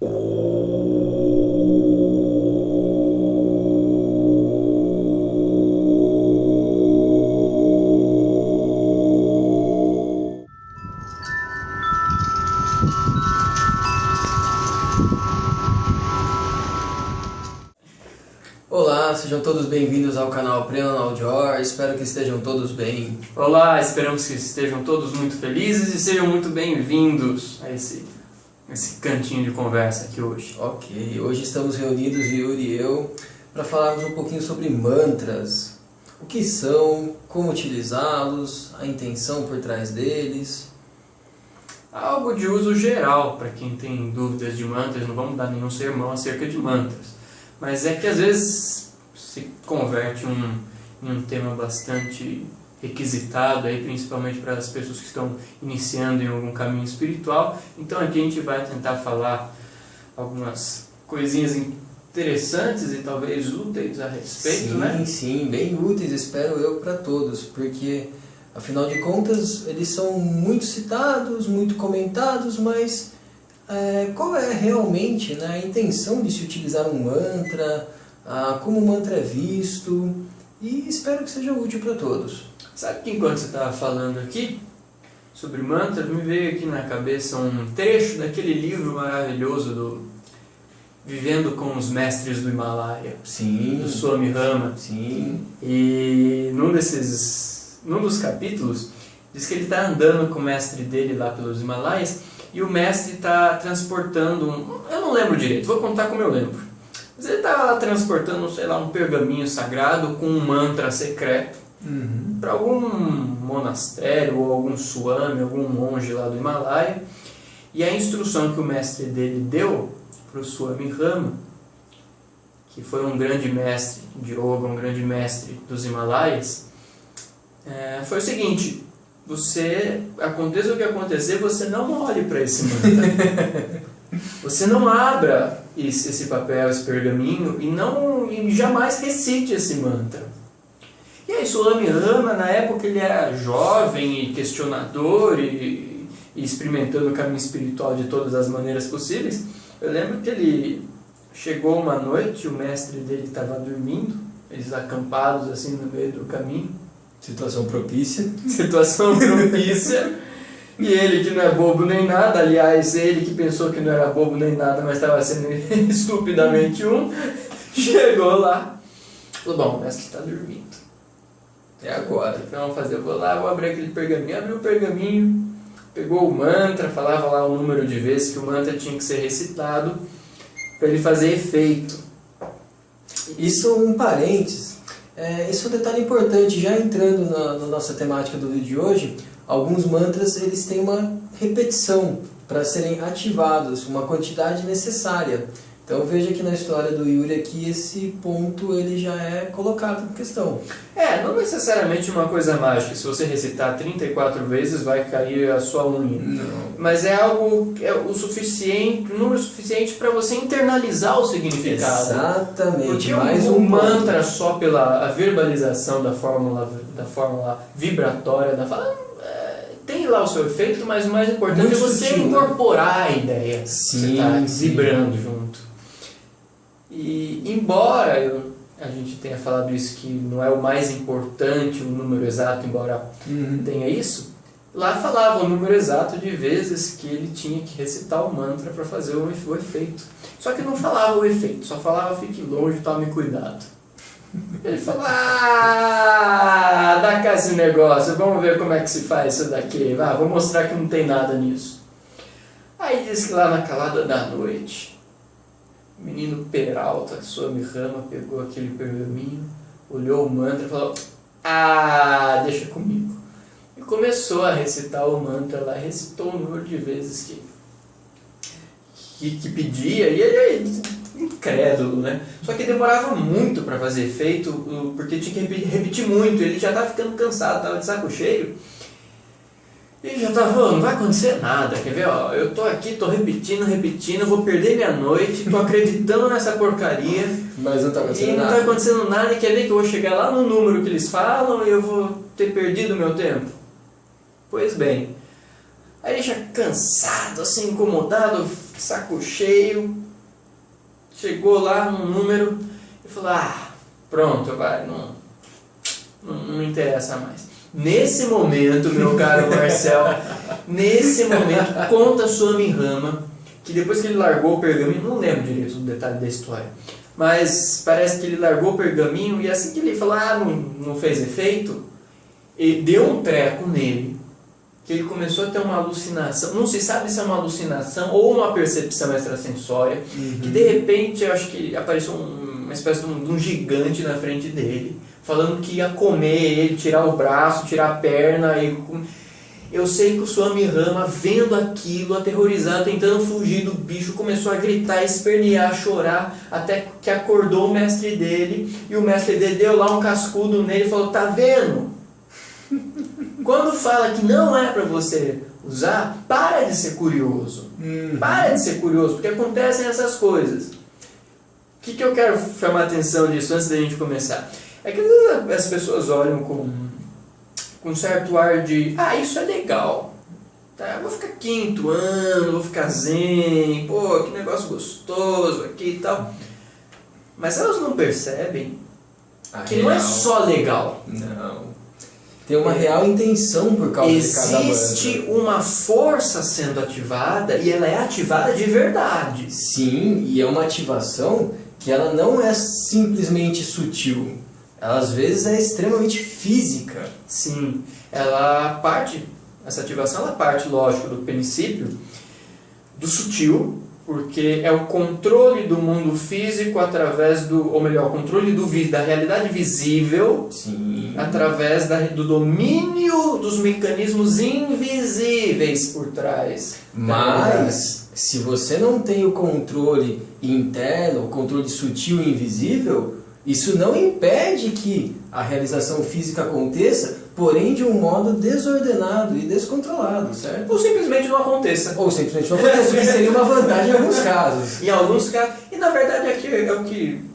Olá, sejam todos bem-vindos ao canal Prenal Dior, espero que estejam todos bem. Olá, esperamos que estejam todos muito felizes e sejam muito bem-vindos a esse cantinho de conversa aqui hoje. Ok, hoje estamos reunidos, Yuri e eu, para falarmos um pouquinho sobre mantras. O que são, como utilizá-los, a intenção por trás deles. Algo de uso geral para quem tem dúvidas de mantras, não vamos dar nenhum sermão acerca de mantras. Mas é que às vezes se converte em um tema bastante requisitado, aí, principalmente para as pessoas que estão iniciando em algum caminho espiritual. Então aqui a gente vai tentar falar algumas coisinhas interessantes e talvez úteis a respeito, né? Sim, bem úteis, espero eu, para todos, porque afinal de contas eles são muito citados, muito comentados, mas qual é realmente, né, a intenção de se utilizar um mantra, como o mantra é visto, e espero que seja útil para todos. Sabe que enquanto você estava falando aqui sobre mantras, me veio aqui na cabeça um trecho daquele livro maravilhoso do Vivendo com os Mestres do Himalaia, Sim. do Swami Rama. Sim. E num dos capítulos diz que ele está andando com o mestre dele lá pelos Himalaias e o mestre está transportando eu não lembro direito, vou contar como eu lembro. Mas ele estava lá transportando, sei lá, um pergaminho sagrado com um mantra secreto para algum monastério ou algum swami, algum monge lá do Himalaia. E a instrução que o mestre dele deu para o Swami Rama, que foi um grande mestre de yoga, um grande mestre dos Himalaias, foi o seguinte: você, aconteça o que acontecer, você não olhe para esse mantra. Você não abra esse papel, esse pergaminho e jamais recite esse mantra. E aí Swami Rama, na época ele era jovem e questionador e experimentando o caminho espiritual de todas as maneiras possíveis. Eu lembro que ele chegou uma noite, o mestre dele estava dormindo, eles acampados assim no meio do caminho. Situação propícia. E ele que não é bobo nem nada, aliás, ele que pensou que não era bobo nem nada, mas estava sendo estupidamente chegou lá. Falou, bom, o mestre está dormindo. É agora, o que vamos fazer? Eu vou lá, vou abrir aquele pergaminho. Abriu o pergaminho, pegou o mantra, falava lá o número de vezes que o mantra tinha que ser recitado para ele fazer efeito. Isso um parênteses. Isso é um detalhe importante, já entrando na nossa temática do vídeo de hoje, alguns mantras eles têm uma repetição para serem ativados, uma quantidade necessária. Então veja que na história do Yuri aqui esse ponto ele já é colocado em questão. Não necessariamente uma coisa mágica, se você recitar 34 vezes vai cair a sua unha. Não. Mas é algo o número suficiente para você internalizar o significado. Exatamente. Porque mais um mantra ponto. só pela verbalização da fórmula vibratória da fala, tem lá o seu efeito, mas o mais importante muito é você sutil, incorporar a ideia. Sim, você está sim. vibrando junto. E embora a gente tenha falado isso, que não é o mais importante o número exato, embora tenha isso, lá falava o número exato de vezes que ele tinha que recitar o mantra para fazer o efeito. Só que não falava o efeito, só falava fique longe, tome cuidado. Ele falou, dá cá esse negócio, vamos ver como é que se faz isso daqui, vou mostrar que não tem nada nisso. Aí diz que lá na calada da noite, o menino Peralta, Swami Rama, pegou aquele pergaminho, olhou o mantra e falou, deixa comigo. E começou a recitar o mantra lá, recitou o número de vezes que pedia, e ele incrédulo, né? Só que demorava muito para fazer efeito, porque tinha que repetir muito, ele já estava ficando cansado, estava de saco cheio. E já estava, não vai acontecer nada, quer ver? Eu tô aqui, tô repetindo, vou perder minha noite, tô acreditando nessa porcaria. Mas não tá acontecendo nada. E não tá acontecendo nada, e quer ver que eu vou chegar lá no número que eles falam e eu vou ter perdido meu tempo? Pois bem, aí ele já cansado, assim, incomodado, saco cheio, chegou lá num número e falou, pronto, vai, não interessa mais. Nesse momento, meu caro Marcel, nesse momento, conta Swami Rama, que depois que ele largou o pergaminho, não lembro direito do detalhe da história, mas parece que ele largou o pergaminho e assim que ele falou, não fez efeito, ele deu um treco nele, que ele começou a ter uma alucinação, não se sabe se é uma alucinação ou uma percepção extrasensória, que de repente eu acho que apareceu uma espécie de um gigante na frente dele, falando que ia comer ele, tirar o braço, tirar a perna. Eu sei que o Swami Rama, vendo aquilo, aterrorizado, tentando fugir do bicho, começou a gritar, espernear, chorar, até que acordou o mestre dele, e o mestre dele deu lá um cascudo nele e falou, tá vendo? Quando fala que não é para você usar, para de ser curioso. Para de ser curioso, porque acontecem essas coisas. O que eu quero chamar a atenção disso antes da gente começar? É que às vezes as pessoas olham com um certo ar de, isso é legal. Tá, eu vou ficar quinto ano, vou ficar zen, pô, que negócio gostoso aqui e tal. Mas elas não percebem que não é só legal. Não. Tem uma real intenção por causa de cada banda. Existe uma força sendo ativada e ela é ativada de verdade. Sim, e é uma ativação que ela não é simplesmente sutil. Ela às vezes é extremamente física. Sim, essa ativação ela parte, lógico, do princípio do sutil, porque é o controle do mundo físico através o controle da realidade visível. Sim. Através do domínio dos mecanismos invisíveis por trás. Mas, se você não tem o controle interno, o controle sutil e invisível, isso não impede que a realização física aconteça, porém de um modo desordenado e descontrolado, certo? Ou simplesmente não aconteça. Ou simplesmente não aconteça, que seria uma vantagem em alguns casos. Em alguns casos. E na verdade aqui é o que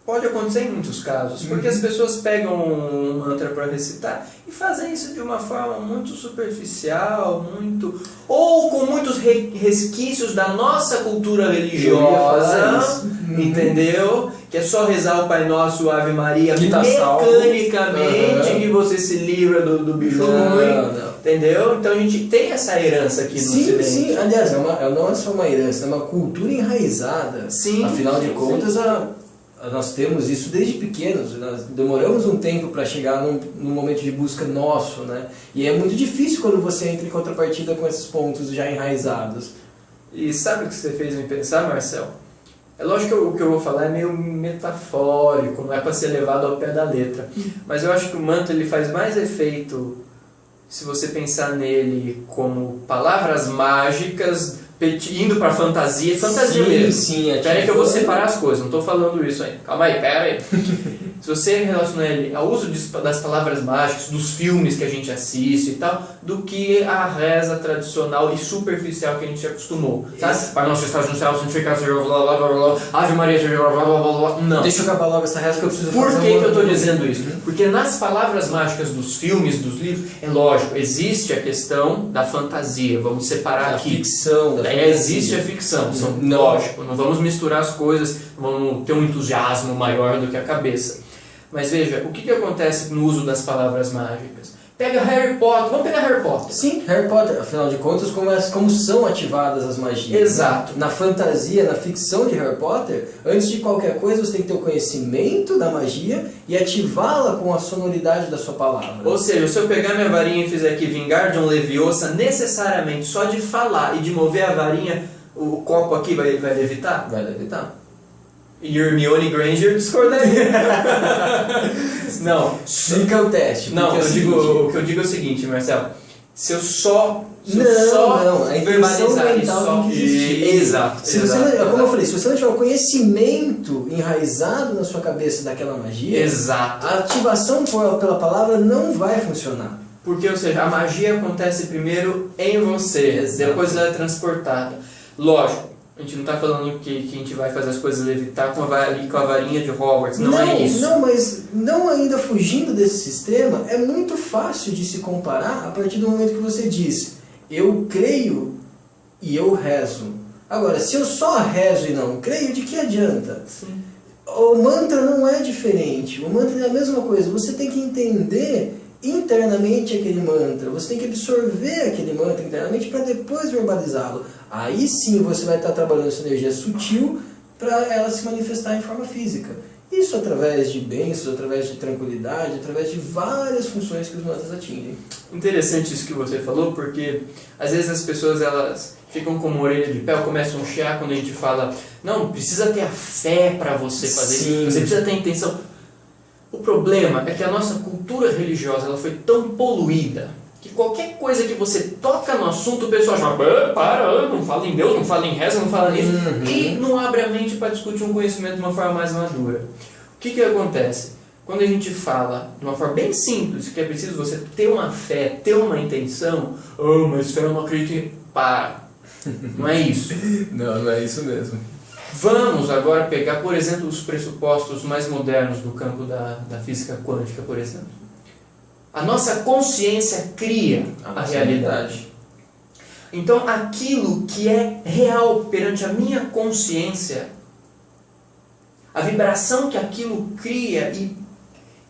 pode acontecer em muitos casos, porque as pessoas pegam um mantra para recitar e fazem isso de uma forma muito superficial, ou com muitos resquícios da nossa cultura religiosa, entendeu? Que é só rezar o Pai Nosso, o Ave Maria, que tá mecanicamente, que você se livra do bicho ruim, entendeu? Então a gente tem essa herança aqui no Ocidente. Sim, aliás, não é só uma herança, é uma cultura enraizada. Sim, afinal de contas, nós temos isso desde pequenos, nós demoramos um tempo para chegar num momento de busca nosso, né? E é muito difícil quando você entra em contrapartida com esses pontos já enraizados. E sabe o que você fez me pensar, Marcel? É lógico que o que eu vou falar é meio metafórico, não é para ser levado ao pé da letra. Mas eu acho que o mantra ele faz mais efeito se você pensar nele como palavras mágicas indo para fantasia mesmo. Sim, espera aí que eu vou separar as coisas, não estou falando isso aí. Calma aí, pera aí. Se você relaciona ele ao uso das palavras mágicas, dos filmes que a gente assiste e tal, do que a reza tradicional e superficial que a gente acostumou. Sabe? Pai nosso que estás no céu, santificado seja blá blá blá blá, Ave Maria seja blá blá blá blá. Não. Deixa eu acabar logo essa reza que eu preciso fazer. Por que eu estou dizendo isso? Uhum. Porque nas palavras mágicas dos filmes, dos livros, é lógico, existe a questão da fantasia. Vamos separar aqui. Ficção, da fantasia. Existe a ficção, lógico, não vamos misturar as coisas, vamos ter um entusiasmo maior do que a cabeça. Mas veja, o que acontece no uso das palavras mágicas? Pega Harry Potter, vamos pegar Harry Potter. Sim, Harry Potter, afinal de contas, como são ativadas as magias. Exato. Na fantasia, na ficção de Harry Potter, antes de qualquer coisa você tem que ter o conhecimento da magia e ativá-la com a sonoridade da sua palavra. Ou seja, se eu pegar minha varinha e fizer aqui Wingardium Leviosa, necessariamente só de falar e de mover a varinha, o copo aqui vai levitar? Vai levitar. E Hermione Granger discordaria. Não. Fica o teste. Não, o que eu digo é o seguinte, Marcelo. Se eu só a verbalizar mental tem que existir. Exato. Como eu falei, se você não tiver o conhecimento enraizado na sua cabeça daquela magia, exato, a ativação pela palavra não vai funcionar. Porque, ou seja, a magia acontece primeiro em você, depois ela é transportada. Lógico. A gente não está falando que a gente vai fazer as coisas levitar com a varinha de Hogwarts, não é isso. Não, mas não ainda fugindo desse sistema, é muito fácil de se comparar a partir do momento que você diz, eu creio e eu rezo. Agora, se eu só rezo e não creio, de que adianta? Sim. O mantra não é diferente, o mantra é a mesma coisa, você tem que entender internamente aquele mantra, você tem que absorver aquele mantra internamente para depois verbalizá-lo. Aí sim você vai estar trabalhando essa energia sutil para ela se manifestar em forma física. Isso através de bênçãos, através de tranquilidade, através de várias funções que os mantras atingem. Interessante isso que você falou, porque às vezes as pessoas elas ficam com uma orelha de pé, começam a chiar quando a gente fala, não, precisa ter a fé para você fazer isso, você precisa ter a intenção. O problema é que a nossa cultura religiosa ela foi tão poluída que qualquer coisa que você toca no assunto, o pessoal chama, para, não fala em Deus, não fala em reza, não fala nisso, e não abre a mente para discutir um conhecimento de uma forma mais madura. O que acontece? Quando a gente fala de uma forma bem simples, que é preciso você ter uma fé, ter uma intenção, mas fé eu não acredito em... Para. Não é isso. Não é isso mesmo. Vamos agora pegar, por exemplo, os pressupostos mais modernos do campo da física quântica, por exemplo. A nossa consciência cria a realidade. Então, aquilo que é real perante a minha consciência, a vibração que aquilo cria e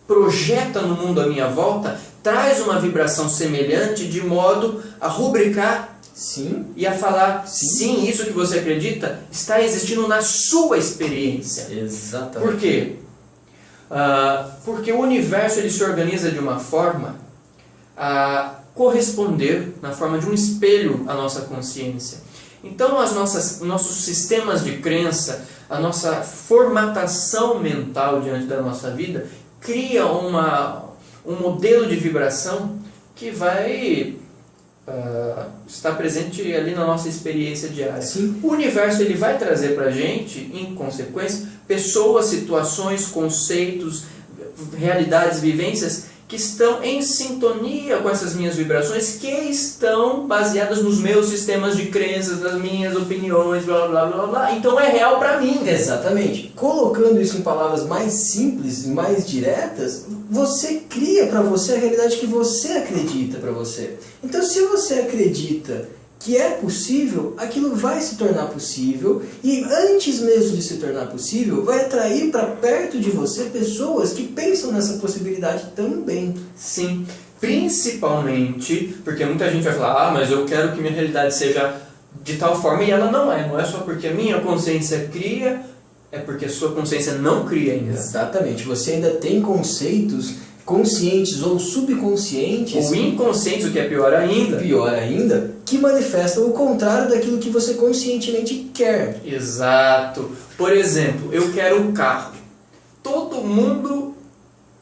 projeta no mundo à minha volta, traz uma vibração semelhante de modo a rubricar sim. E a falar, sim, isso que você acredita está existindo na sua experiência. Exatamente. Por quê? Porque o universo ele se organiza de uma forma a corresponder na forma de um espelho à nossa consciência. Então nossos sistemas de crença, a nossa formatação mental diante da nossa vida cria um modelo de vibração que vai estar presente ali na nossa experiência diária. Sim. O universo ele vai trazer para a gente, em consequência, pessoas, situações, conceitos, realidades, vivências que estão em sintonia com essas minhas vibrações, que estão baseadas nos meus sistemas de crenças, nas minhas opiniões, blá blá blá blá. Então é real para mim. Exatamente. Colocando isso em palavras mais simples e mais diretas, você cria para você a realidade que você acredita para você. Então, se você acredita que é possível, aquilo vai se tornar possível e antes mesmo de se tornar possível, vai atrair para perto de você pessoas que pensam nessa possibilidade também. Sim, principalmente porque muita gente vai falar, mas eu quero que minha realidade seja de tal forma e ela não é só porque a minha consciência cria, é porque a sua consciência não cria ainda. Exatamente, você ainda tem conceitos conscientes ou subconscientes, ou inconscientes, o que é pior ainda, que manifestam o contrário daquilo que você conscientemente quer. Exato. Por exemplo, eu quero um carro. Todo mundo,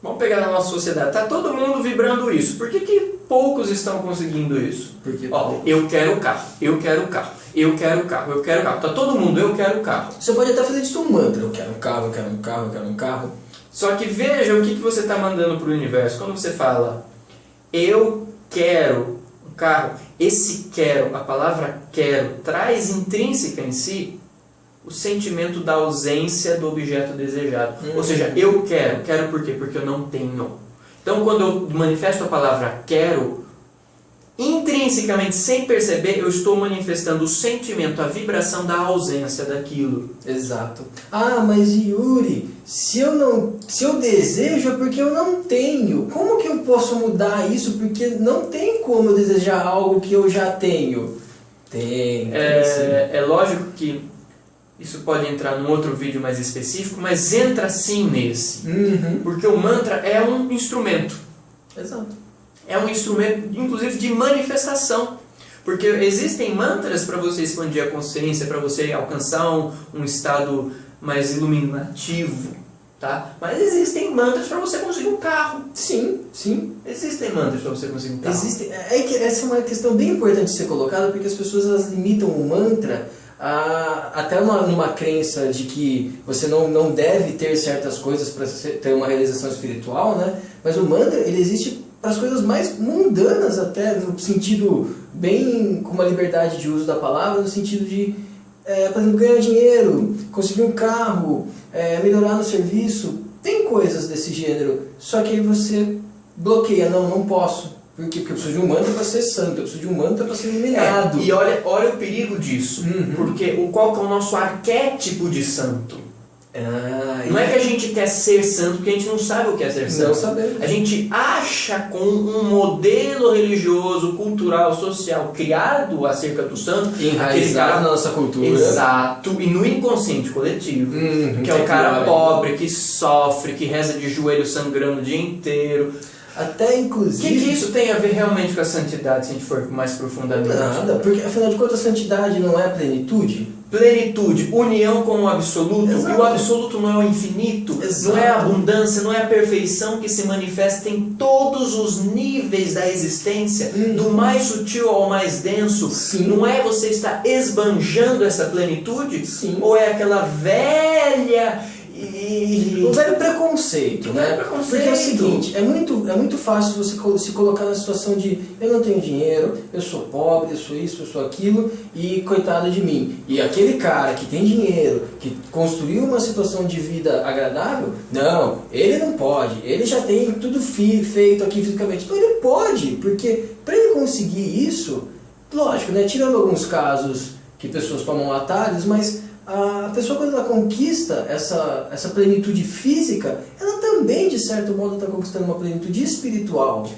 vamos pegar na nossa sociedade, está todo mundo vibrando isso. Por que poucos estão conseguindo isso? Porque eu quero o carro, eu quero o carro, eu quero o carro, eu quero o carro. Está todo mundo, eu quero o carro. Você pode até fazer disso um mantra, eu quero um carro, eu quero um carro, eu quero um carro. Só que veja o que você está mandando para o universo. Quando você fala, eu quero um carro, esse quero, a palavra quero, traz intrínseca em si o sentimento da ausência do objeto desejado. Ou seja, eu quero por quê? Porque eu não tenho. Então, quando eu manifesto a palavra quero, intrinsecamente, sem perceber, eu estou manifestando o sentimento, a vibração da ausência daquilo. Exato. Ah, mas Yuri, se eu desejo é porque eu não tenho. Como que eu posso mudar isso? Porque não tem como eu desejar algo que eu já tenho. Tem. É lógico que isso pode entrar num outro vídeo mais específico, mas entra sim nesse. Porque o mantra é um instrumento. Exato. É um instrumento, inclusive, de manifestação. Porque existem mantras para você expandir a consciência, para você alcançar um estado mais iluminativo, tá? Mas existem mantras para você conseguir um carro. Sim, sim. Existem mantras para você conseguir um carro. Essa é uma questão bem importante de ser colocada, porque as pessoas elas limitam o mantra até numa crença de que você não deve ter certas coisas para ter uma realização espiritual, né? Mas o mantra, ele existe para as coisas mais mundanas até, no sentido bem com uma liberdade de uso da palavra, no sentido de, por exemplo, ganhar dinheiro, conseguir um carro, melhorar no serviço. Tem coisas desse gênero, só que aí você bloqueia, não posso, Por quê? Porque eu preciso de um mantra para ser santo, eu preciso de um mantra para ser iluminado. E olha o perigo disso. Uhum. Porque qual que é o nosso arquétipo de santo? Não é que a gente quer ser santo porque a gente não sabe o que é ser santo. Não sabemos. A gente acha com um modelo religioso, cultural, social criado acerca do santo, Enraizado na nossa cultura. Exato, e no inconsciente coletivo, que é o cara pobre, que sofre, que reza de joelho sangrando o dia inteiro. Até O inclusive... que isso tem a ver realmente com a santidade, se a gente for mais profundamente? Nada, porque afinal de contas a santidade não é a plenitude? Plenitude, união com o absoluto. Exato. E o absoluto não é o infinito, Exato. não é a abundância, não é a perfeição que se manifesta em todos os níveis da existência, do mais sutil ao mais denso. Sim. Não é você estar esbanjando essa plenitude? Sim. Ou é aquela velha O velho preconceito, né? Preconceito. Porque é o seguinte, é muito fácil você se colocar na situação de eu não tenho dinheiro, eu sou pobre, eu sou isso, eu sou aquilo, e coitado de mim. E aquele cara que tem dinheiro, que construiu uma situação de vida agradável, não, ele não pode, ele já tem tudo feito aqui fisicamente. Então ele pode, porque para ele conseguir isso, lógico, né? Tirando alguns casos que pessoas tomam atalhos, mas a pessoa, quando ela conquista essa plenitude física, ela também, de certo modo, está conquistando uma plenitude espiritual.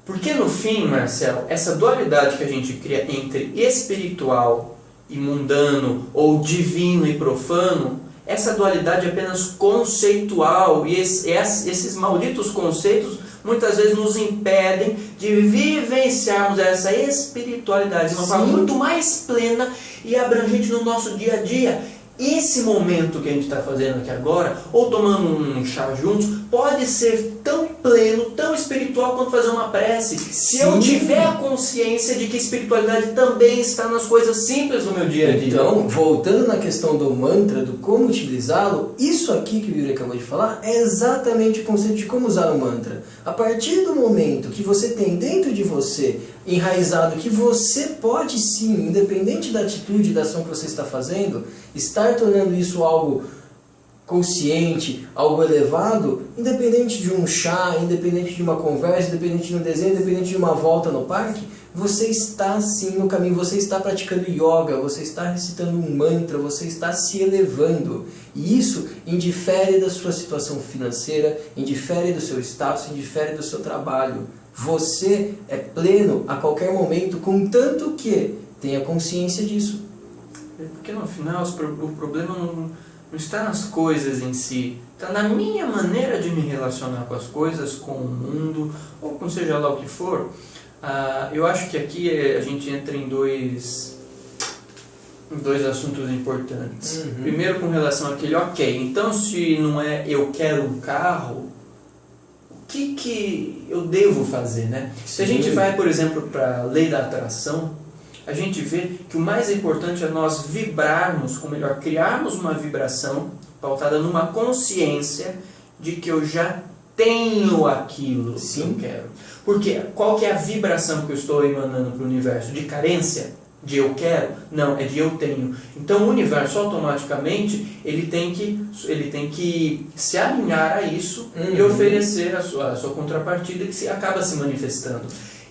Porque no fim, Marcelo, essa dualidade que a gente cria entre espiritual e mundano, ou divino e profano, essa dualidade é apenas conceitual, e esses malditos conceitos muitas vezes nos impedem de vivenciarmos essa espiritualidade de uma forma muito mais plena e abrangente no nosso dia a dia. Esse momento que a gente está fazendo aqui agora, ou tomando um chá juntos, pode ser tão pleno, tão espiritual quanto fazer uma prece. Se eu tiver a consciência de que a espiritualidade também está nas coisas simples do meu dia a dia. Então, voltando na questão do mantra, do como utilizá-lo, isso aqui que o Yuri acabou de falar é exatamente o conceito de como usar o mantra. A partir do momento que você tem dentro de você enraizado que você pode sim, independente da atitude, da ação que você está fazendo, estar tornando isso algo consciente, algo elevado, independente de um chá, independente de uma conversa, independente de um desenho, independente de uma volta no parque, você está sim no caminho, você está praticando yoga, você está recitando um mantra, você está se elevando. E isso indifere da sua situação financeira, indifere do seu status, indifere do seu trabalho. Você é pleno a qualquer momento, contanto que tenha consciência disso. Porque no final o problema não está nas coisas em si, está na minha maneira de me relacionar com as coisas, com o mundo, ou com seja lá o que for. Eu acho que aqui a gente entra em dois assuntos importantes. Primeiro, com relação àquele, então se não é eu quero um carro, o que eu devo fazer, né? Se a gente vai, por exemplo, para a lei da atração, a gente vê que o mais importante é nós vibrarmos, ou melhor, criarmos uma vibração pautada numa consciência de que eu já tenho aquilo que eu quero. Porque qual que é a vibração que eu estou emanando para o universo? De carência? De eu quero? Não, é de eu tenho. Então o universo automaticamente ele tem que se alinhar a isso e oferecer a sua contrapartida que acaba se manifestando.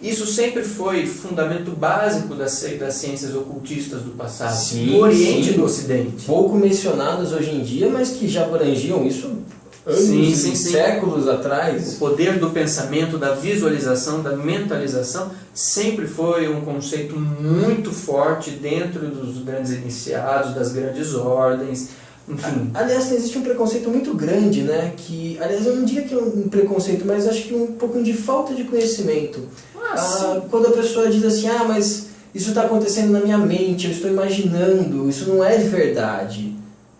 Isso sempre foi fundamento básico das ciências ocultistas do passado, do Oriente e do Ocidente. Pouco mencionadas hoje em dia, mas que já abrangiam isso anos, séculos atrás. O poder do pensamento, da visualização, da mentalização, sempre foi um conceito muito forte dentro dos grandes iniciados, das grandes ordens. Enfim. Aliás, existe um preconceito muito grande, né? Que, aliás, eu não diria que é um preconceito, mas acho que um pouco de falta de conhecimento. Quando a pessoa diz assim, mas isso está acontecendo na minha mente, eu estou imaginando, isso não é de verdade.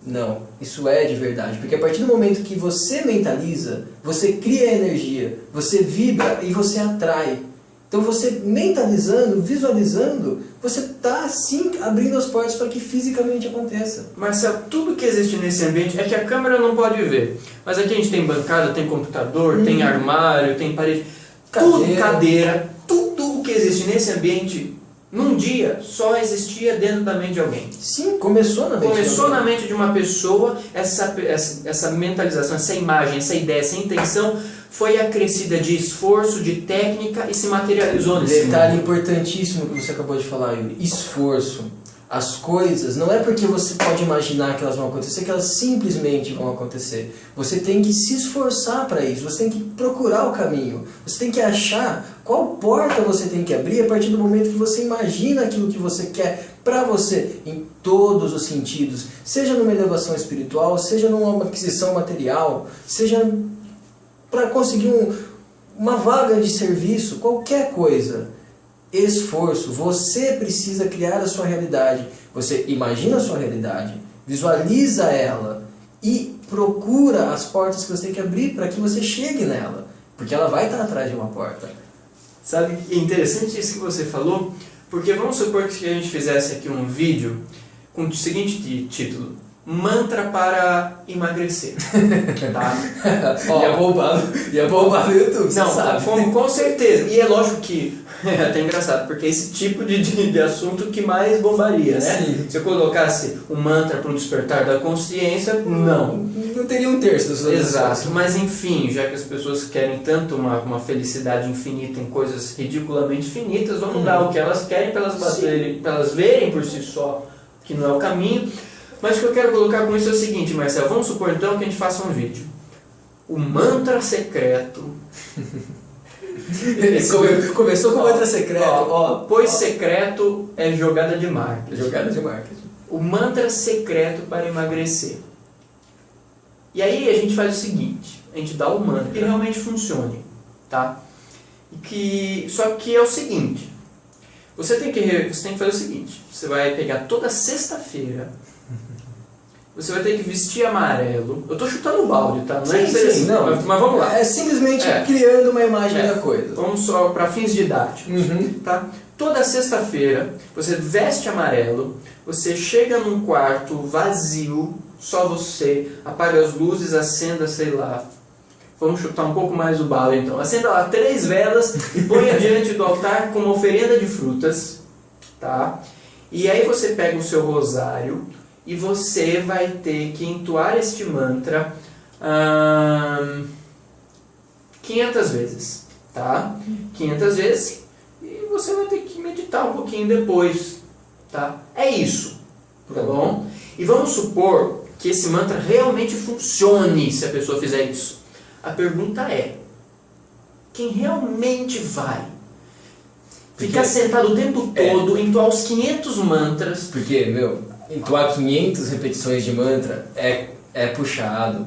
Não, isso é de verdade, porque a partir do momento que você mentaliza, você cria energia, você vibra e você atrai. Então você mentalizando, visualizando, você está sim abrindo as portas para que fisicamente aconteça. Marcelo, tudo que existe nesse ambiente é que a câmera não pode ver. Mas aqui a gente tem bancada, tem computador, tem armário, tem parede, cadeira, tudo o que existe nesse ambiente num dia, só existia dentro da mente de alguém. Sim, começou na mente. Começou na mente de uma pessoa, essa mentalização, essa imagem, essa ideia, essa intenção foi acrescida de esforço, de técnica e se materializou nesse Detalhe mundo. importantíssimo que você acabou de falar, Yuri. Esforço. As coisas, não é porque você pode imaginar que elas vão acontecer, que elas simplesmente vão acontecer. Você tem que se esforçar para isso, você tem que procurar o caminho, você tem que achar qual porta você tem que abrir a partir do momento que você imagina aquilo que você quer para você, em todos os sentidos. Seja numa elevação espiritual, seja numa aquisição material, seja para conseguir uma vaga de serviço, qualquer coisa. Esforço. Você precisa criar a sua realidade. Você imagina a sua realidade, visualiza ela e procura as portas que você tem que abrir para que você chegue nela, porque ela vai estar atrás de uma porta. Sabe, é interessante isso que você falou, porque vamos supor que a gente fizesse aqui um vídeo com o seguinte título: Mantra para emagrecer. Tá? Ia bombar no YouTube, não, você sabe. Com certeza. E é lógico que é até engraçado, porque é esse tipo de assunto que mais bombaria, né? Sim. Se eu colocasse um mantra para um despertar da consciência, não. Não teria um terço das suas Exato, mas enfim, já que as pessoas querem tanto uma felicidade infinita em coisas ridiculamente finitas, vamos dar o que elas querem para elas verem por si só que não é o caminho. Mas o que eu quero colocar com isso é o seguinte, Marcelo, vamos supor então que a gente faça um vídeo. O mantra secreto... Começou com mantra secreto. Pois secreto é jogada de marketing. Jogada de marketing. O mantra secreto para emagrecer. E aí a gente faz o seguinte, a gente dá o mantra que realmente funcione, tá? Só que é o seguinte, você tem que fazer o seguinte, você vai pegar toda sexta-feira, você vai ter que vestir amarelo. Eu tô chutando o balde, tá? Não é que seja assim, não. Mas vamos lá. É simplesmente criando uma imagem da coisa. Vamos só para fins didáticos, tá? Toda sexta-feira você veste amarelo, você chega num quarto vazio, só você, apaga as luzes, acenda, sei lá, vamos chutar um pouco mais o balo então, acenda lá 3 velas e ponha diante do altar com uma oferenda de frutas, tá? E aí você pega o seu rosário e você vai ter que entoar este mantra 500 vezes, tá? 500 vezes e você vai ter que meditar um pouquinho depois, tá? É isso, tá bom? E vamos supor que esse mantra realmente funcione se a pessoa fizer isso. A pergunta é, quem realmente vai ficar sentado o tempo todo, entoar os 500 mantras? Porque, entoar 500 repetições de mantra é puxado.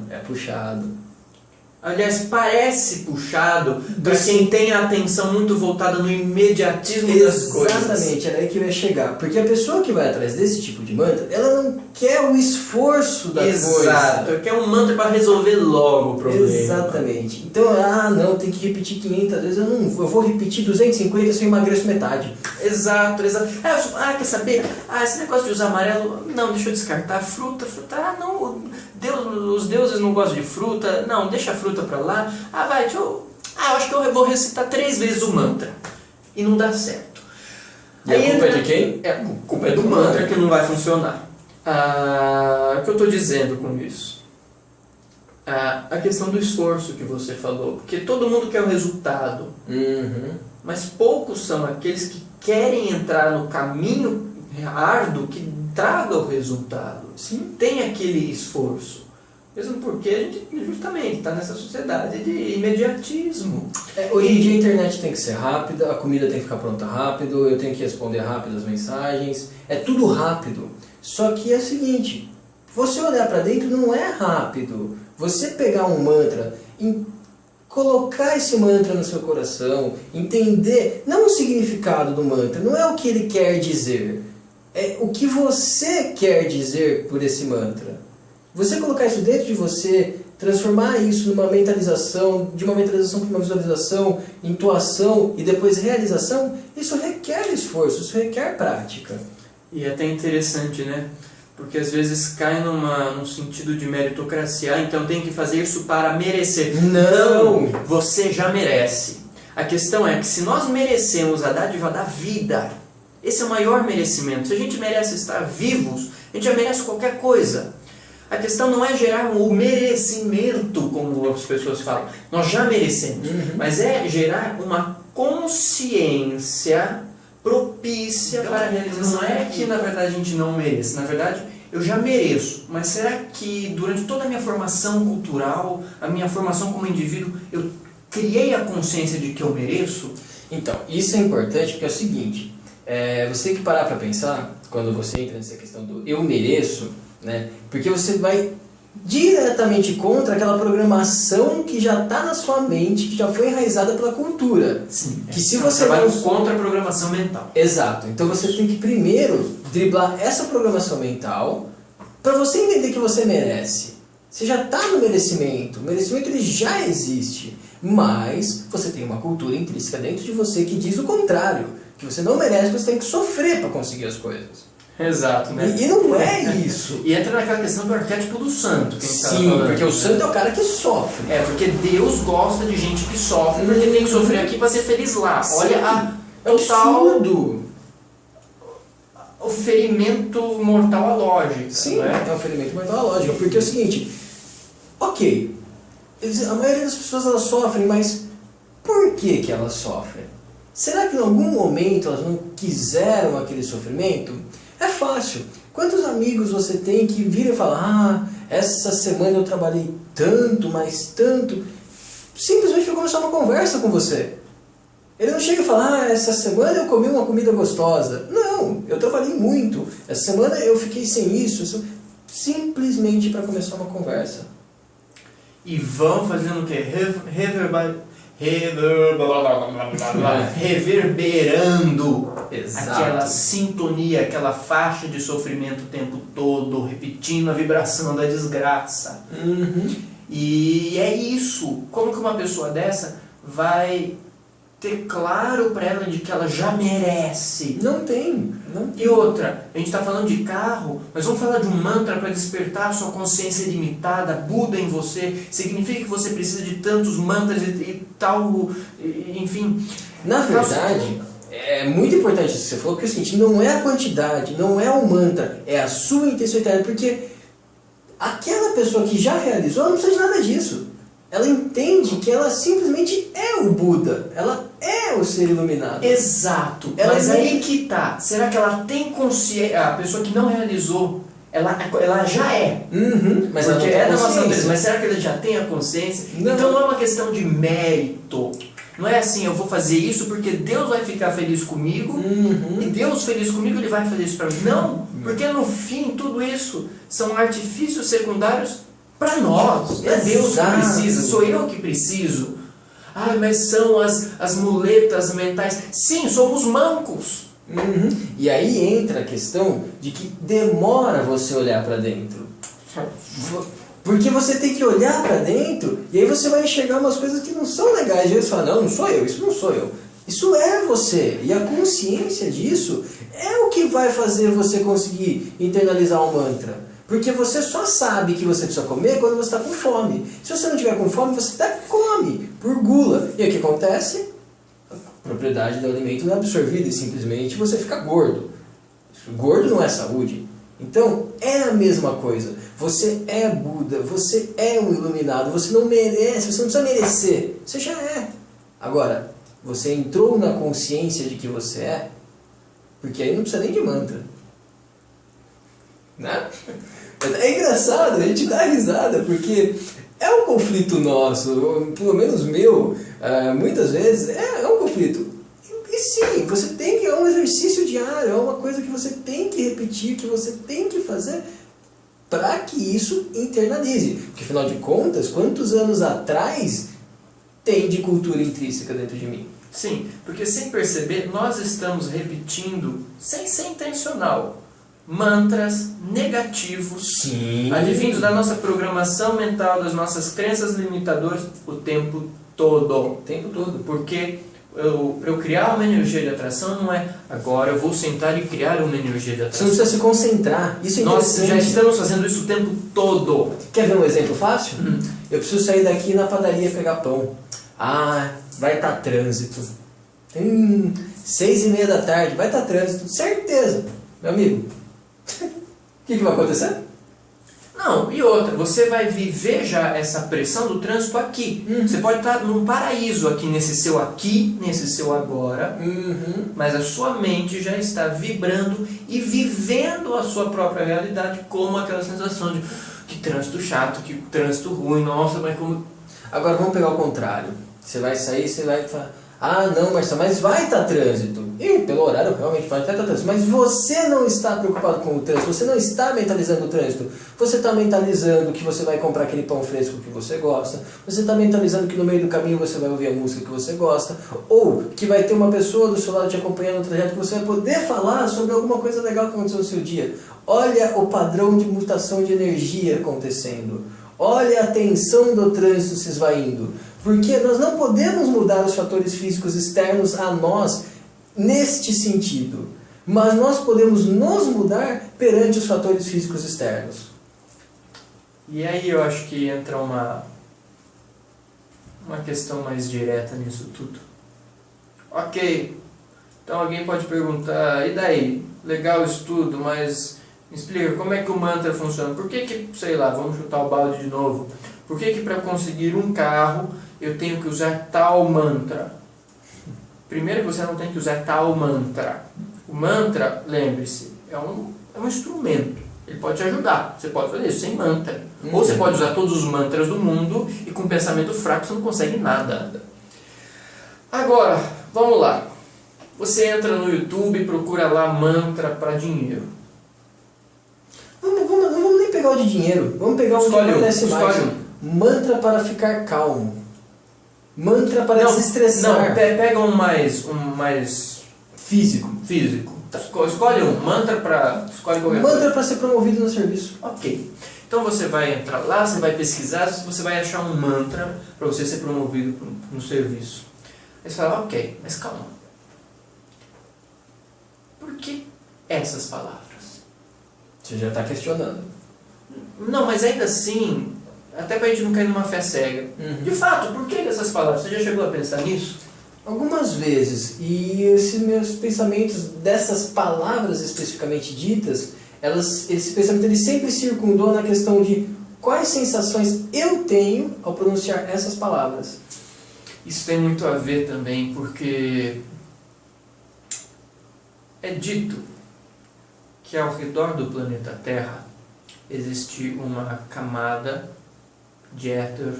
Aliás, parece puxado para quem tem a atenção muito voltada no imediatismo das coisas. Exatamente, era aí que eu ia chegar. Porque a pessoa que vai atrás desse tipo de mantra, ela não quer o esforço da coisa. Exato, quer um mantra para resolver logo o problema. Exatamente. Então, não, tem que repetir 500 vezes. Eu vou repetir 250 se eu emagreço metade. Exato. Quer saber? Esse negócio de usar amarelo, não, deixa eu descartar. Fruta, não, os deuses não gostam de fruta, não, deixa a fruta pra lá. Eu acho que eu vou recitar 3 vezes o mantra. E não dá certo. E a culpa é de quem? A culpa é do mantra que não vai funcionar. O que eu estou dizendo com isso? A questão do esforço que você falou. Porque todo mundo quer o resultado. Mas poucos são aqueles que querem entrar no caminho árduo que traga o resultado. Sim. Tem aquele esforço. Mesmo porque a gente justamente está nessa sociedade de imediatismo. Hoje em dia a internet tem que ser rápida, a comida tem que ficar pronta rápido, eu tenho que responder rápido as mensagens. É tudo rápido. Só que é o seguinte, você olhar para dentro não é rápido. Você pegar um mantra, colocar esse mantra no seu coração, entender, não o significado do mantra, não é o que ele quer dizer, é o que você quer dizer por esse mantra. Você colocar isso dentro de você, transformar isso numa mentalização, de uma mentalização para uma visualização, intuação e depois realização, isso requer esforço, isso requer prática. E é até interessante, né? Porque às vezes cai num sentido de meritocracia, então tem que fazer isso para merecer. Não! Você já merece. A questão é que se nós merecemos a dádiva da vida, Esse é o maior merecimento. Se a gente merece estar vivos, a gente já merece qualquer coisa. A questão não é gerar o merecimento, como as pessoas falam. Nós já merecemos. Mas é gerar uma consciência propícia para a realização. Não é que na verdade a gente não merece. Na verdade, eu já mereço. Mas será que durante toda a minha formação cultural, a minha formação como indivíduo, eu criei a consciência de que eu mereço? Então, isso é importante porque é o seguinte, você tem que parar para pensar, quando você entra nessa questão do eu mereço, né? Porque você vai diretamente contra aquela programação que já está na sua mente, que já foi enraizada pela cultura. Sim. Que se você vai não... contra a programação mental. Exato. Então você tem que primeiro driblar essa programação mental para você entender que você merece. Você já está no merecimento. O merecimento ele já existe. Mas você tem uma cultura intrínseca dentro de você que diz o contrário. Que você não merece, você tem que sofrer para conseguir as coisas. Exato, né? E não é isso. E entra naquela questão do arquétipo do santo. Que a gente Sim, falando, porque o santo é o cara que sofre. Porque Deus gosta de gente que sofre, porque tem que sofrer aqui para ser feliz lá. Sim. Olha a É total... absurdo. O ferimento mortal à lógica. Sim, né? é um ferimento mortal à lógica. Porque é o seguinte, ok, a maioria das pessoas elas sofrem, mas por que que elas sofrem? Será que em algum momento elas não quiseram aquele sofrimento? É fácil. Quantos amigos você tem que viram e falam, essa semana eu trabalhei tanto, mas tanto, simplesmente para começar uma conversa com você. Ele não chega e fala, essa semana eu comi uma comida gostosa. Não, eu trabalhei muito. Essa semana eu fiquei sem isso. Simplesmente para começar uma conversa. E vão fazendo o quê? Reverberando. Exato. Aquela sintonia, aquela faixa de sofrimento o tempo todo, repetindo a vibração da desgraça. E é isso. Como que uma pessoa dessa vai ter claro para ela de que ela já merece? Não tem. E outra, a gente está falando de carro, mas vamos falar de um mantra para despertar a sua consciência limitada, Buda em você. Significa que você precisa de tantos mantras e tal, enfim. Na verdade, é muito importante isso que você falou, porque é o seguinte, não é a quantidade, não é o mantra, é a sua intenção interna, porque aquela pessoa que já realizou não precisa de nada disso. Ela entende que ela simplesmente é o Buda, ela é o ser iluminado. Exato, mas aí que tá. Será que ela tem consciência? A pessoa que não realizou, ela já é. Mas porque ela é da nossa consciência. natureza. Mas será que ela já tem a consciência? Não. Então não é uma questão de mérito. Não é assim, eu vou fazer isso porque Deus vai ficar feliz comigo e Deus feliz comigo, Ele vai fazer isso para mim. Não, porque no fim tudo isso são artifícios secundários para nós. Não é Deus que precisa, sou eu que preciso. Mas são as muletas mentais. Sim, somos mancos. E aí entra a questão de que demora você olhar para dentro. Porque você tem que olhar para dentro e aí você vai enxergar umas coisas que não são legais. E aí você fala, não sou eu, isso não sou eu. Isso é você. E a consciência disso é o que vai fazer você conseguir internalizar o mantra. Porque você só sabe que você precisa comer quando você está com fome. Se você não tiver com fome, você até come, por gula. E o que acontece? A propriedade do alimento não é absorvida e simplesmente você fica gordo. Gordo não é saúde. Então, é a mesma coisa. Você é Buda, você é um iluminado, você não merece, você não precisa merecer. Você já é. Agora, você entrou na consciência de que você é, porque aí não precisa nem de mantra. Né? É engraçado, a gente dá risada, porque é um conflito nosso, pelo menos meu, muitas vezes, é um conflito. E sim, você tem que, é um exercício diário, é uma coisa que você tem que repetir, que você tem que fazer para que isso internalize. Porque afinal de contas, quantos anos atrás tem de cultura intrínseca dentro de mim? Sim, porque sem perceber, nós estamos repetindo, sem ser intencional, mantras negativos, Sim, advindos da nossa programação mental, das nossas crenças limitadoras o tempo todo. o tempo todo. Porque eu criar uma energia de atração não é agora eu vou sentar e criar uma energia de Você atração. não precisa se concentrar. Isso é Nós interessante. já estamos fazendo isso o tempo todo. Quer ver um exemplo fácil? Eu preciso sair daqui na padaria pegar pão. Vai estar trânsito. 6h30 da tarde, vai estar trânsito, certeza. Meu amigo, o que vai acontecer? Não, e outra, você vai viver já essa pressão do trânsito aqui. Você pode estar num paraíso aqui, nesse seu agora, mas a sua mente já está vibrando e vivendo a sua própria realidade como aquela sensação de que trânsito chato, que trânsito ruim, nossa, mas como... Agora vamos pegar o contrário. Você vai sair, você vai falar, ah não, Marcelo, mas vai estar trânsito. E pelo horário realmente vai estar trânsito. Mas você não está preocupado com o trânsito, você não está mentalizando o trânsito. Você está mentalizando que você vai comprar aquele pão fresco que você gosta. Você está mentalizando que no meio do caminho você vai ouvir a música que você gosta. Ou que vai ter uma pessoa do seu lado te acompanhando no trajeto que você vai poder falar sobre alguma coisa legal que aconteceu no seu dia. Olha o padrão de mutação de energia acontecendo. Olha a tensão do trânsito se esvaindo. Porque nós não podemos mudar os fatores físicos externos a nós neste sentido. Mas nós podemos nos mudar perante os fatores físicos externos. E aí eu acho que entra uma questão mais direta nisso tudo. Ok, então alguém pode perguntar, e daí? Legal isso tudo, mas me explica como é que o mantra funciona. Por que, sei lá, vamos chutar o balde de novo. Por que para conseguir um carro eu tenho que usar tal mantra? Primeiro que você não tem que usar tal mantra. O mantra, lembre-se, é um instrumento. Ele pode te ajudar. Você pode fazer isso sem mantra. Ou você pode usar todos os mantras do mundo e com pensamento fraco você não consegue nada. Agora, vamos lá. Você entra no YouTube e procura lá mantra para dinheiro. Não vamos nem pegar o de dinheiro. Vamos pegar um que acontece mais. Mantra para ficar calmo. Mantra para desestressar. Não, pega um mais físico. Tá. Escolhe um. Mantra para... Escolhe qualquer coisa. Mantra para ser promovido no serviço. Ok. Então você vai entrar lá, você vai pesquisar, você vai achar um mantra para você ser promovido no serviço. Aí você fala, ok, mas calma. Por que essas palavras? Você já está questionando. Não, mas ainda assim, até para a gente não cair numa fé cega. De fato, por que essas palavras? Você já chegou a pensar nisso? Algumas vezes. E esses meus pensamentos dessas palavras especificamente ditas, esse pensamento ele sempre circundou na questão de quais sensações eu tenho ao pronunciar essas palavras. Isso tem muito a ver também, porque é dito que ao redor do planeta Terra existe uma camada de éter,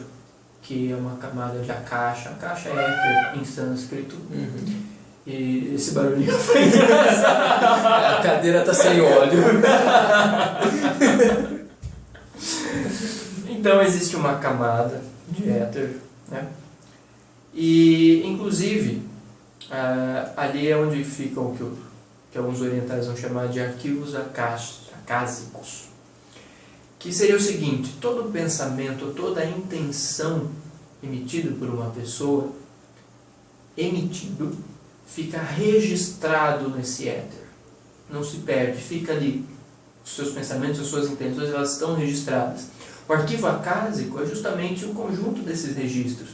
que é uma camada de Akasha. Akasha é éter em sânscrito. E esse barulhinho foi engraçado. A cadeira está sem óleo. Então existe uma camada de éter, né? E inclusive ali é onde ficam o que alguns orientais vão chamar de arquivos acásicos. Que seria o seguinte: todo pensamento, toda intenção emitida por uma pessoa, fica registrado nesse éter. Não se perde, fica ali. Os seus pensamentos, as suas intenções, elas estão registradas. O arquivo acásico é justamente o conjunto desses registros.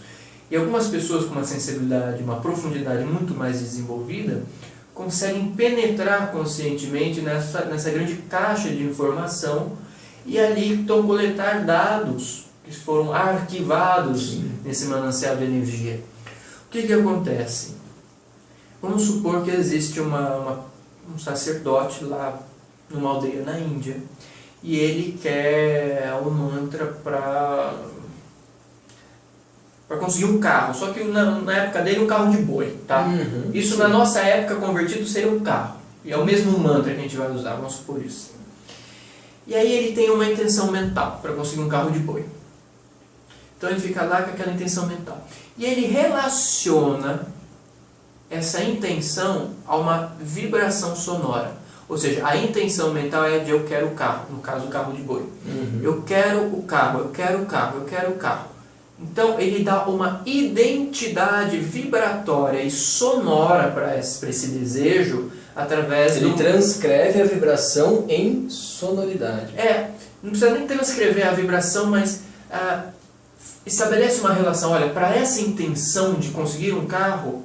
E algumas pessoas com uma sensibilidade, uma profundidade muito mais desenvolvida, conseguem penetrar conscientemente nessa grande caixa de informação e ali então coletar dados que foram arquivados nesse manancial de energia. O que acontece? Vamos supor que existe um sacerdote lá numa aldeia na Índia e ele quer um mantra para conseguir um carro, só que na época dele um carro de boi, tá? Isso na nossa época convertido seria um carro, e é o mesmo mantra que a gente vai usar, vamos supor isso. E aí ele tem uma intenção mental para conseguir um carro de boi. Então ele fica lá com aquela intenção mental. E ele relaciona essa intenção a uma vibração sonora. Ou seja, a intenção mental é de eu quero o carro, no caso o carro de boi. Eu quero o carro, eu quero o carro, eu quero o carro. Então ele dá uma identidade vibratória e sonora para esse desejo através Ele transcreve a vibração em sonoridade. Não precisa nem transcrever a vibração, mas estabelece uma relação. Olha, para essa intenção de conseguir um carro,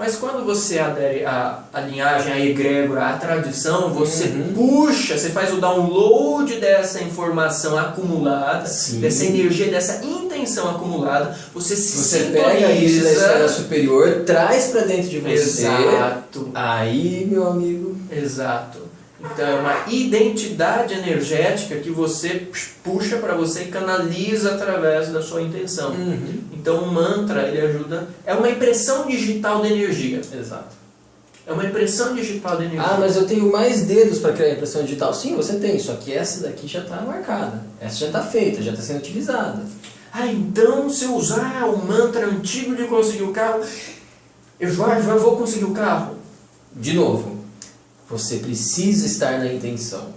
Mas quando você adere à linhagem, à egrégora, à tradição, você puxa, você faz o download dessa informação acumulada, dessa energia, dessa intenção acumulada, você pega isso da esfera superior, traz para dentro de você. Exato. Aí, meu amigo. Exato. Então é uma identidade energética que você puxa para você e canaliza através da sua intenção. Então o mantra, ele ajuda, é uma impressão digital de energia. Exato. É uma impressão digital de energia. Ah, mas eu tenho mais dedos para criar impressão digital. Sim, você tem, só que essa daqui já está marcada. Essa já está feita, já está sendo utilizada. Ah, então se eu usar o mantra antigo de conseguir o carro, eu vou conseguir o carro? De novo, você precisa estar na intenção.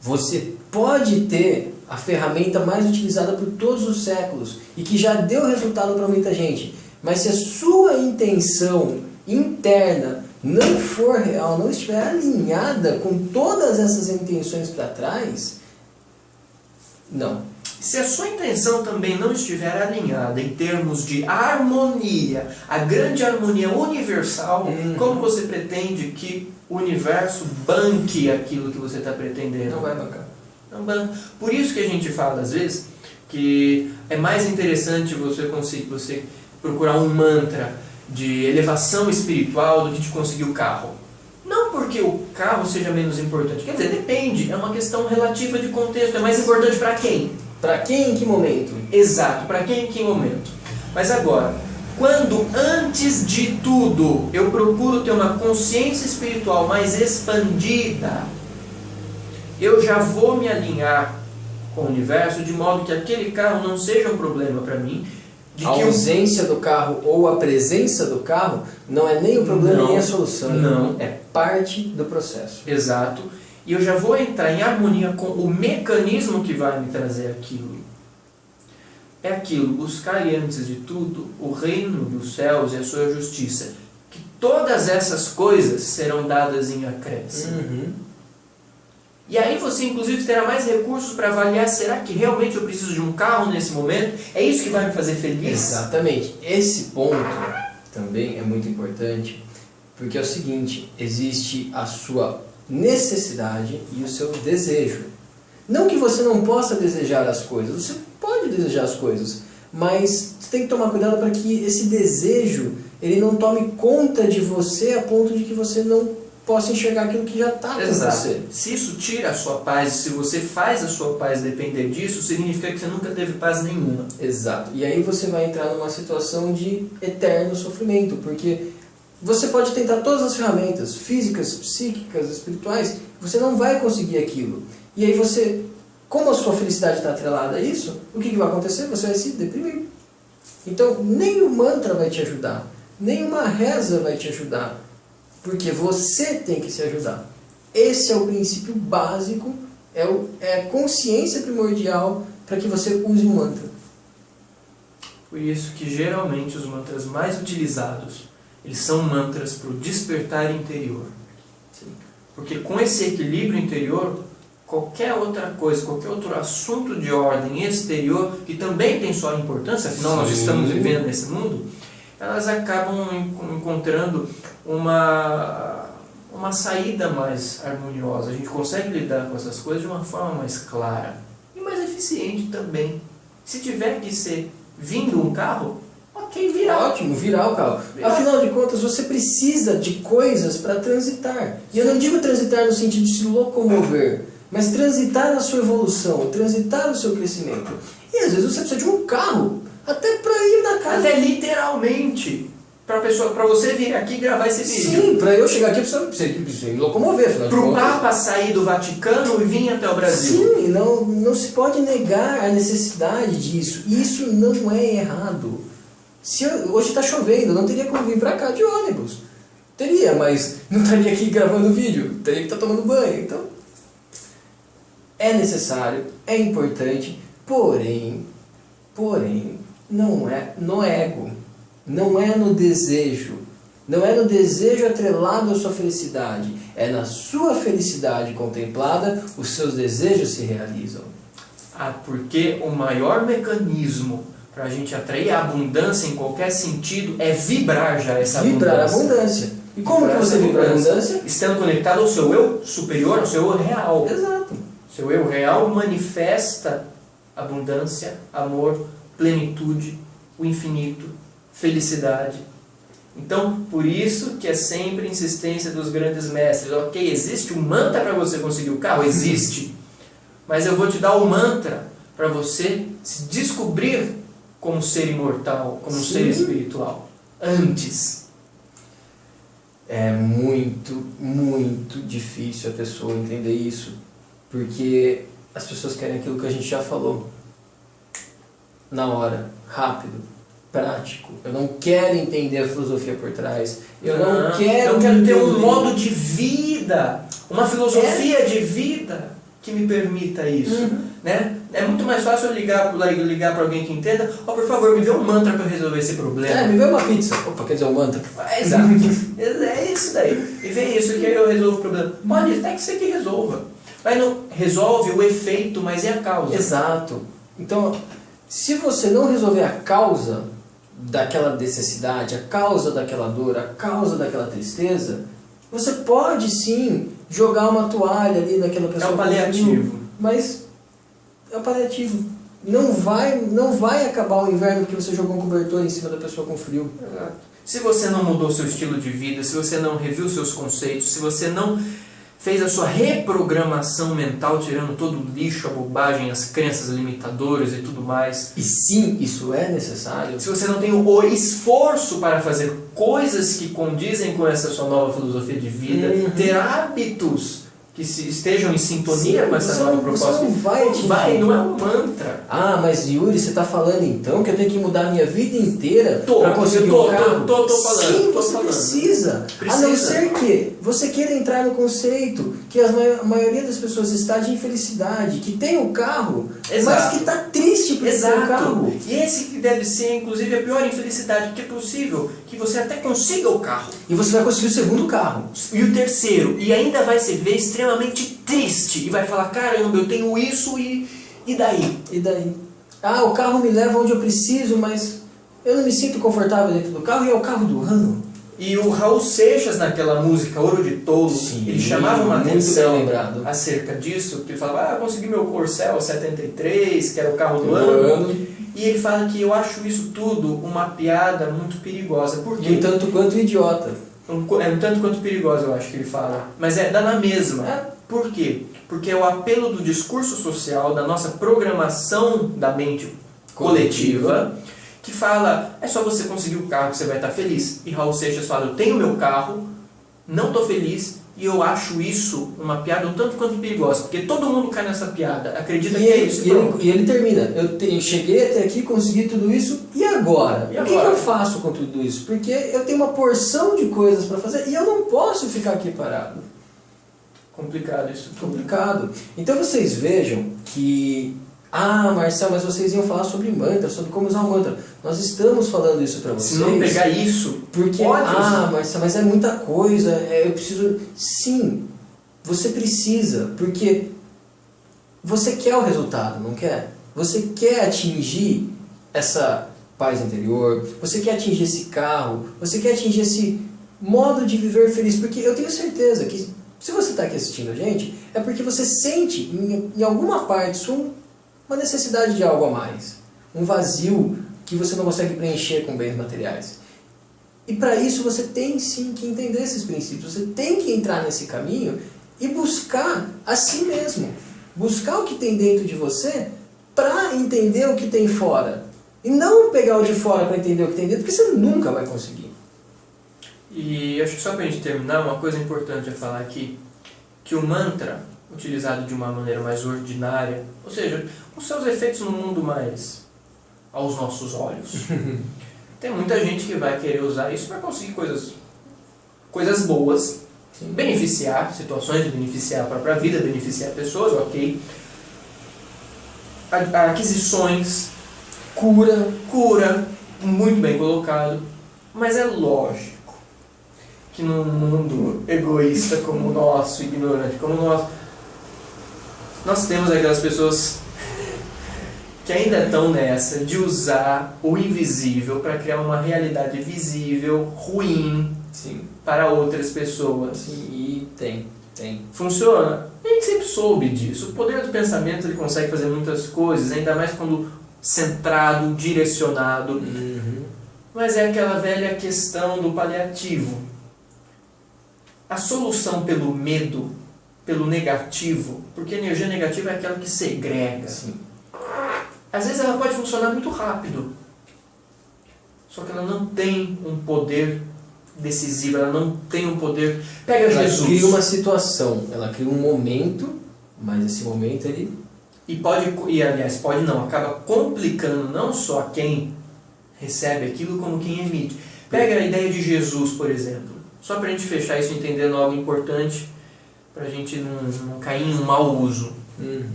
Você pode ter a ferramenta mais utilizada por todos os séculos e que já deu resultado para muita gente. Mas se a sua intenção interna não for real, não estiver alinhada com todas essas intenções para trás, não. Se a sua intenção também não estiver alinhada em termos de harmonia, a grande harmonia universal, como você pretende que o universo banque aquilo que você está pretendendo? Não vai bancar. Não banca. Por isso que a gente fala, às vezes, que é mais interessante você procurar um mantra de elevação espiritual do que de conseguir o carro. Não porque o carro seja menos importante, quer dizer, depende, é uma questão relativa de contexto, é mais importante para quem? Para quem em que momento? Exato, para quem em que momento. Mas agora, quando antes de tudo eu procuro ter uma consciência espiritual mais expandida, eu já vou me alinhar com o universo de modo que aquele carro não seja um problema para mim. A ausência do carro ou a presença do carro não é nem o problema nem a solução. Não. É parte do processo. Exato. E eu já vou entrar em harmonia com o mecanismo que vai me trazer aquilo. É aquilo, buscar antes de tudo o reino dos céus e a sua justiça. Que todas essas coisas serão dadas em acréscimo. E aí você inclusive terá mais recursos para avaliar, será que realmente eu preciso de um carro nesse momento? É isso que vai me fazer feliz? Exatamente. Esse ponto também é muito importante, porque é o seguinte, existe a sua necessidade e o seu desejo. Não que você não possa desejar as coisas, você pode desejar as coisas, mas você tem que tomar cuidado para que esse desejo ele não tome conta de você a ponto de que você não possa enxergar aquilo que já está com você. Se isso tira a sua paz, se você faz a sua paz depender disso, significa que você nunca teve paz nenhuma. Exato. E aí você vai entrar numa situação de eterno sofrimento, porque você pode tentar todas as ferramentas físicas, psíquicas, espirituais, você não vai conseguir aquilo. E aí você, como a sua felicidade está atrelada a isso, o que vai acontecer? Você vai se deprimir. Então, nem o mantra vai te ajudar, nem uma reza vai te ajudar, porque você tem que se ajudar. Esse é o princípio básico, é a consciência primordial para que você use um mantra. Por isso que geralmente os mantras mais utilizados, eles são mantras para o despertar interior. Sim. Porque com esse equilíbrio interior, qualquer outra coisa, qualquer outro assunto de ordem exterior, que também tem sua importância, afinal nós estamos vivendo nesse mundo, elas acabam encontrando uma saída mais harmoniosa. A gente consegue lidar com essas coisas de uma forma mais clara e mais eficiente também. Se tiver que ser vindo um carro, ok, virar. Ótimo, virar o carro. Afinal de contas, você precisa de coisas para transitar. E eu não digo transitar no sentido de se locomover, mas transitar na sua evolução, transitar no seu crescimento. E às vezes você precisa de um carro, até para ir na casa. Até literalmente. Para você vir aqui e gravar esse vídeo. Sim, para eu chegar aqui eu preciso me locomover. Para o Papa sair do Vaticano e vir até o Brasil. Sim, não se pode negar a necessidade disso. Isso não é errado. Hoje está chovendo, eu não teria como vir para cá de ônibus. Teria, mas não estaria aqui gravando vídeo. Teria que estar tomando banho. Então, é necessário, é importante, porém, não é no ego. Não é no desejo. Não é no desejo atrelado à sua felicidade. É na sua felicidade contemplada, os seus desejos se realizam. Porque o maior mecanismo para a gente atrair a abundância em qualquer sentido é vibrar já essa abundância. Vibrar a abundância. E como que você vibra a abundância? Estando conectado ao seu eu superior, ao seu eu real. Exato. Seu eu real manifesta abundância, amor, plenitude, o infinito, felicidade. Então, por isso que é sempre a insistência dos grandes mestres. Ok, existe um mantra para você conseguir o carro? Existe. Mas eu vou te dar o mantra para você se descobrir como ser imortal, como ser espiritual. Antes. É muito, muito difícil a pessoa entender isso. Porque as pessoas querem aquilo que a gente já falou. Na hora, rápido, prático. Eu não quero entender a filosofia por trás. Eu não quero ter um modo de vida, uma filosofia de vida que me permita isso. Né? É muito mais fácil eu ligar para alguém que entenda. Por favor, me dê um mantra para resolver esse problema. Me dê uma pizza. Opa, quer dizer um mantra. Exato. É isso daí. E vem isso que aí eu resolvo o problema. Pode até que ser que resolva. Mas não resolve o efeito, mas é a causa. Exato. Então, se você não resolver a causa daquela necessidade, a causa daquela dor, a causa daquela tristeza, você pode sim jogar uma toalha ali naquela pessoa. É o paliativo. Mas é o paliativo. não vai acabar o inverno porque você jogou um cobertor em cima da pessoa com frio. Se você não mudou seu estilo de vida, se você não reviu seus conceitos, se você não fez a sua reprogramação mental, tirando todo o lixo, a bobagem, as crenças limitadoras e tudo mais. E sim, isso é necessário. Se você não tem o esforço para fazer coisas que condizem com essa sua nova filosofia de vida, ter hábitos que estejam em sintonia com essa nova proposta. Você não vai atingir. Não é um mantra. Ah, mas Yuri, você está falando então que eu tenho que mudar a minha vida inteira para conseguir um carro? Tô falando. Sim, você precisa. A não ser que você queira entrar no conceito que a maioria das pessoas está de infelicidade, que tem o carro, mas que está triste por ter o carro. E esse que deve ser, inclusive, a pior infelicidade, porque é possível que você até consiga o carro. E você vai conseguir o segundo carro. E o terceiro. E ainda vai se ver extremamente triste. E vai falar, caramba, eu tenho isso e daí? E daí? Ah, o carro me leva onde eu preciso, mas eu não me sinto confortável dentro do carro e é o carro do ano. E o Raul Seixas, naquela música Ouro de Tolo, sim, ele chamava uma atenção lembrado acerca disso, que ele falava, consegui meu Corcel 73, que era o carro do ano. E ele fala que eu acho isso tudo uma piada muito perigosa. Por quê? Um tanto quanto idiota. Um tanto quanto perigosa, eu acho que ele fala. Mas dá na mesma. Por quê? Porque é o apelo do discurso social, da nossa programação da mente coletiva, que fala, é só você conseguir o carro que você vai estar feliz. E Raul Seixas fala, eu tenho meu carro, não estou feliz, e eu acho isso uma piada um tanto quanto perigosa. Porque todo mundo cai nessa piada, acredita que é isso. E ele termina, eu cheguei até aqui, consegui tudo isso, e agora? O que eu faço com tudo isso? Porque eu tenho uma porção de coisas para fazer e eu não posso ficar aqui parado. Complicado isso. Complicado. Então vocês vejam que... Ah, Marcelo, mas vocês iam falar sobre mantra, sobre como usar o mantra. Nós estamos falando isso para vocês. Se não pegar isso, porque Marcelo, mas é muita coisa, eu preciso... Sim, você precisa, porque você quer o resultado, não quer? Você quer atingir essa paz interior, você quer atingir esse carro, você quer atingir esse modo de viver feliz, porque eu tenho certeza que se você está aqui assistindo a gente, é porque você sente em alguma parte uma necessidade de algo a mais, um vazio que você não consegue preencher com bens materiais. E para isso você tem sim que entender esses princípios, você tem que entrar nesse caminho e buscar a si mesmo, buscar o que tem dentro de você para entender o que tem fora. E não pegar o de fora para entender o que tem dentro, porque você nunca vai conseguir. E acho que só para a gente terminar, uma coisa importante a falar aqui, que o mantra, utilizado de uma maneira mais ordinária, ou seja, com seus efeitos no mundo mais aos nossos olhos, tem muita gente que vai querer usar isso para conseguir coisas boas, sim, beneficiar situações, beneficiar a própria vida, beneficiar pessoas, ok, aquisições, cura, muito bem colocado, mas é lógico que num mundo egoísta como o nosso, ignorante como o nosso, nós temos aquelas pessoas que ainda estão nessa de usar o invisível para criar uma realidade visível, ruim, sim, para outras pessoas. Sim, e tem. Funciona? A gente sempre soube disso. O poder do pensamento ele consegue fazer muitas coisas, ainda mais quando centrado, direcionado. Uhum. Mas é aquela velha questão do paliativo. A solução pelo medo, pelo negativo, porque a energia negativa é aquela que segrega. Sim. Às vezes ela pode funcionar muito rápido, só que ela não tem um poder decisivo, ela não tem um poder... Pega ela Jesus. Ela cria uma situação, ela cria um momento, mas esse momento ele... aliás, pode não, acaba complicando não só quem recebe aquilo, como quem emite. Pega a ideia de Jesus, por exemplo, só para a gente fechar isso entendendo algo importante, para a gente não cair em um mau uso.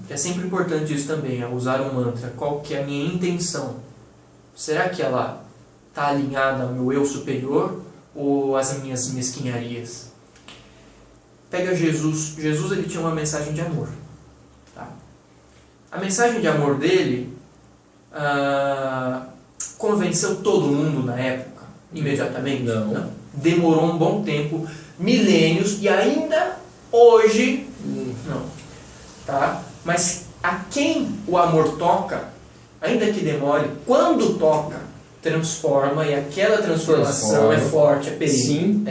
É sempre importante isso também, usar um mantra. Qual que é a minha intenção? Será que ela está alinhada ao meu eu superior ou às minhas mesquinharias? Pega Jesus. Jesus ele tinha uma mensagem de amor. Tá? A mensagem de amor dele convenceu todo mundo na época, imediatamente? Não. Demorou um bom tempo, milênios, e ainda hoje não. Tá? Mas a quem o amor toca ainda que demore, quando toca, transforma, e aquela transformação é forte, é perene. Sim,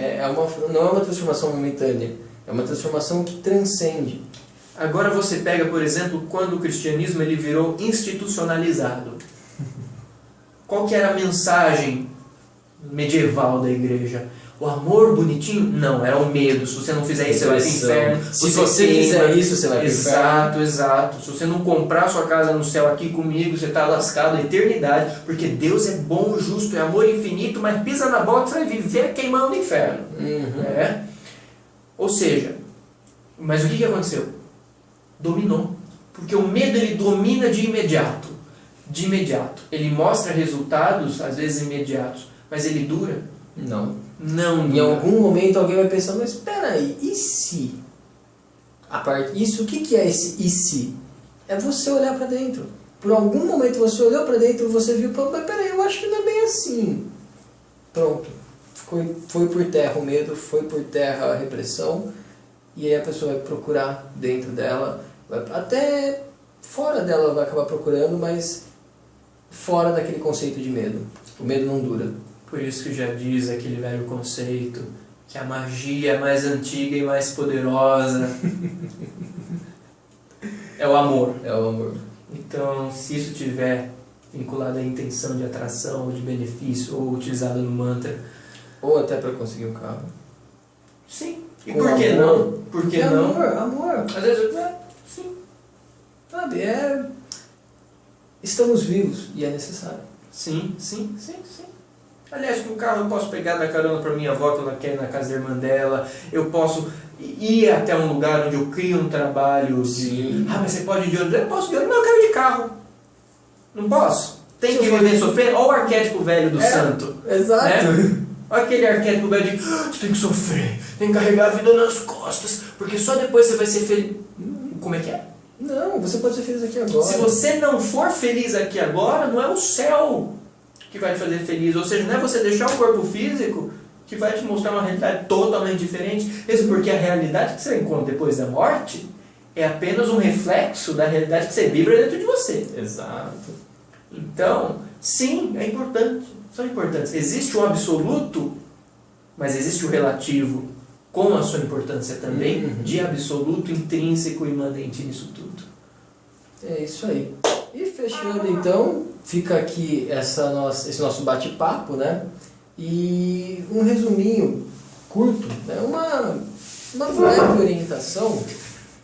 não é uma transformação momentânea, é uma transformação que transcende. Agora você pega, por exemplo, quando o cristianismo ele virou institucionalizado. Qual que era a mensagem medieval da igreja? O amor bonitinho? Não, era o medo. Se você não fizer isso, você vai para o inferno. Se você fizer isso, você vai para o inferno. Exato, exato. Se você não comprar sua casa no céu aqui comigo, você está lascado a eternidade, porque Deus é bom, justo, é amor infinito, mas pisa na bola que você vai viver queimando no inferno. Ou seja, mas o que aconteceu? Dominou. Porque o medo ele domina de imediato. De imediato. Ele mostra resultados, às vezes imediatos, mas ele dura? Não. Não. Em algum momento alguém vai pensar, mas espera aí, e se? O que é esse e se? É você olhar para dentro. Por algum momento você olhou para dentro, você viu, mas peraí, eu acho que não é bem assim. Pronto. Foi por terra o medo, foi por terra a repressão, e aí a pessoa vai procurar dentro dela, até fora dela vai acabar procurando, mas fora daquele conceito de medo. O medo não dura. Por isso que já diz aquele velho conceito que a magia é mais antiga e mais poderosa. É o amor. É o amor. Então, se isso tiver vinculado à intenção de atração, ou de benefício, ou utilizado no mantra... Ou até para conseguir um carro. Sim. E com por que amor, não? Por que não? Amor. Às vezes, sim. Sabe, estamos vivos e é necessário. Sim. Aliás, com o carro eu posso pegar da carona para minha avó, que ela quer ir na casa da irmã dela. Eu posso ir até um lugar onde eu crio um trabalho de... mas você pode ir de ônibus? Eu posso de ônibus, mas eu quero ir de carro. Não posso. Tem que viver sofrendo. Olha o arquétipo velho do santo. Exato. Né? Olha aquele arquétipo velho de você tem que sofrer, tem que carregar a vida nas costas, porque só depois você vai ser feliz. Como é que é? Não, você pode ser feliz aqui agora. Se você não for feliz aqui agora, não é o céu que vai te fazer feliz. Ou seja, não é você deixar o corpo físico que vai te mostrar uma realidade totalmente diferente. Mesmo porque a realidade que você encontra depois da morte é apenas um reflexo da realidade que você vibra dentro de você. Exato. Então, sim, é importante. São importantes. Existe o absoluto, mas existe o relativo com a sua importância também, de absoluto, intrínseco e imanente nisso tudo. É isso aí. E fechando então, fica aqui esse nosso bate-papo, né? E um resuminho curto, né? Uma breve orientação.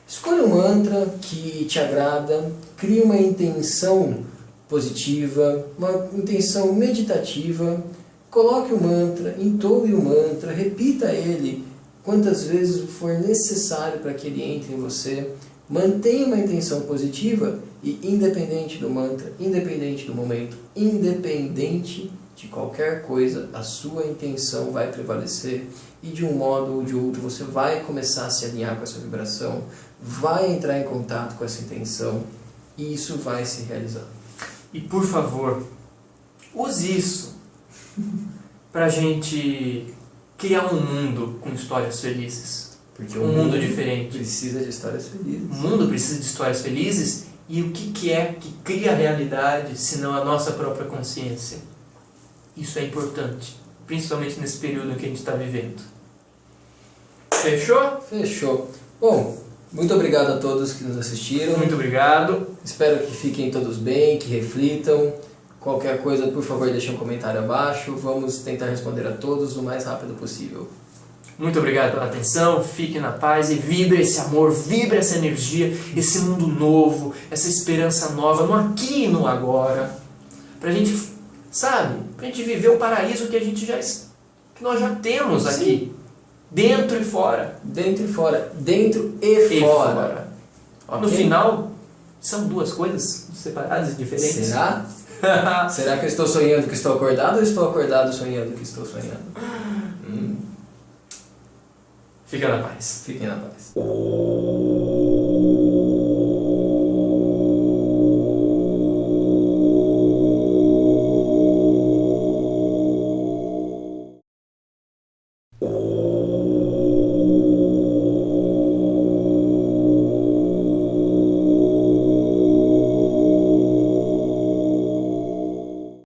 Escolha um mantra que te agrada, crie uma intenção positiva, uma intenção meditativa, coloque o mantra, entoe o mantra, repita ele quantas vezes for necessário para que ele entre em você, mantenha uma intenção positiva e independente do mantra, independente do momento, independente de qualquer coisa, a sua intenção vai prevalecer e de um modo ou de outro você vai começar a se alinhar com essa vibração, vai entrar em contato com essa intenção e isso vai se realizar. E por favor, use isso para a gente criar um mundo com histórias felizes. Porque um mundo diferente. Precisa de histórias felizes. O mundo precisa de histórias felizes. E o que é que cria a realidade, senão a nossa própria consciência? Isso é importante, principalmente nesse período em que a gente está vivendo. Fechou? Fechou. Bom, muito obrigado a todos que nos assistiram. Muito obrigado. Espero que fiquem todos bem, que reflitam. Qualquer coisa, por favor, deixe um comentário abaixo. Vamos tentar responder a todos o mais rápido possível. Muito obrigado pela atenção, fique na paz e vibre esse amor, vibre essa energia, esse mundo novo, essa esperança nova, no aqui e no agora. Pra gente, sabe, pra gente viver o paraíso que que nós já temos aqui. Dentro e fora. Dentro e fora. Dentro e fora. Okay? No final, são duas coisas separadas e diferentes. Será? Será que eu estou sonhando que estou acordado ou estou acordado sonhando que estou sonhando? Fica na paz. Fiquem na paz.